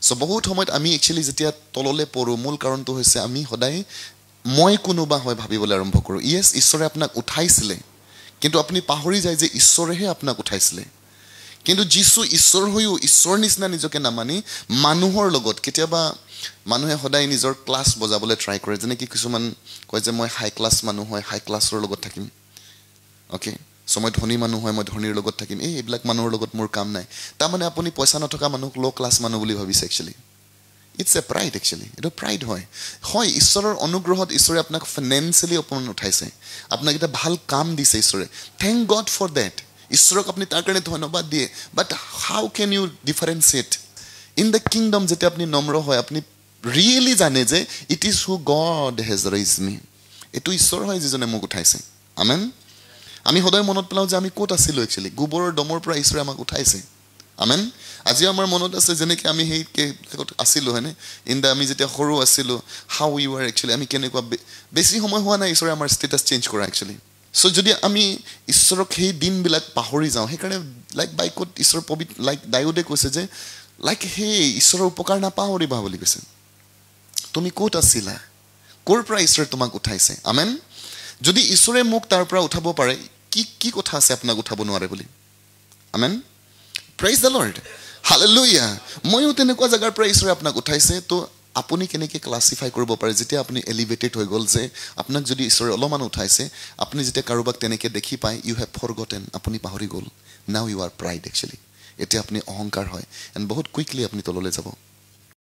So বহুত সময়ত আমি একচুয়ালি যেতিয়া তললে পৰো মূল কাৰণটো হৈছে আমি সদায় মই কোনোবা হয় ভাবিবলৈ আৰম্ভ কৰোঁ ইয়েস ঈশ্বৰে আপোনাক উঠাইছিলে কিন্তু আপুনি পাহৰি যায় যে ঈশ্বৰেহে আপোনাক উঠাইছিলে কিন্তু যিছু ঈশ্বৰ হৈও ঈশ্বৰ নিচিনা নিজকে নামানি মানুহৰ লগত কেতিয়াবা মানুহে সদায় নিজৰ ক্লাছ বজাবলৈ ট্ৰাই কৰে যেনে কি কিছুমান কয় যে মই হাই ক্লাছ মানুহ হয় হাই ক্লাছৰ লগত থাকিম ওকে সো মই ধনী মানুহ হয় মই ধনীৰ লগত থাকিম এইবিলাক মানুহৰ লগত মোৰ কাম নাই তাৰ মানে আপুনি পইচা নথকা মানুহ লো ক্লাছ মানুহ বুলি ভাবিছে actually It's a pride actually. It's a pride হয় ঈশ্বৰৰ অনুগ্ৰহত ঈশ্বৰে আপোনাক ফাইনান্সিয়ালি ওপৰত উঠাইছে আপোনাক এটা ভাল কাম দিছে ঈশ্বৰে থ্যাংক গড ফৰ দ্যাট ঈশ্বৰক আপুনি তাৰ কাৰণে ধন্যবাদ দিয়ে but how can you differentiate in the kingdom যেতিয়া আপুনি নম্ৰ হয় আপুনি ৰিয়েলি জানে যে it is who god has raised me এটো ঈশ্বৰ হয় যিজনে মোক উঠাইছে আমেন আমি সদায় মনত পেলাও যে আমি ক'ত আছিলো একচুয়ালি গোবৰৰ দমৰ পৰা ঈশ্বৰে আমাক উঠাইছে আমেন আজি আমাৰ মনত আছে যেনেকৈ আমি সেই আছিলো হয়নে ইন আমি যেতিয়া সৰু আছিলো হাউ ইউ আৰ একচুয়ালি আমি কেনেকুৱা বেছি সময় হোৱা নাই ঈশ্বৰে আমাৰ ষ্টেটাছ চেঞ্জ কৰা একচুয়ালি সো যদি আমি ঈশ্বৰক সেই দিনবিলাক পাহৰি যাওঁ সেইকাৰণে লাইক বাইকত ঈশ্বৰ পবিত্ৰ লাইক দায়ুদে কৈছে যে লাইক হে ঈশ্বৰৰ উপকাৰ নাপাহৰিবা বুলি কৈছে তুমি ক'ত আছিলা ক'ৰ পৰা ঈশ্বৰে তোমাক উঠাইছে আমেন যদি ঈশ্বৰে মোক তাৰ পৰা উঠাব পাৰে কি কথা আছে আপোনাক উঠাব নোৱাৰে বুলি আমেন Praise the Lord. Hallelujah. ময়ো তেনেকুৱা জায়গাৰ পৰা ঈশ্বৰে আপোনাক উঠাইছে তো আপুনি কেনেকৈ ক্লাসিফাই কৰিব পাৰে যেতিয়া আপুনি এলিভেটেড হৈ গ'ল যে আপোনাক যদি ঈশ্বৰে অলপমান উঠাইছে আপুনি যেতিয়া কাৰোবাক তেনেকৈ দেখি পায় ইউ হেভ ফৰগটেন আপুনি পাহৰি গ'ল now you R pride actually এতিয়া আপুনি অহংকাৰ হয় এণ্ড বহুত কুইকলি আপুনি তললৈ যাব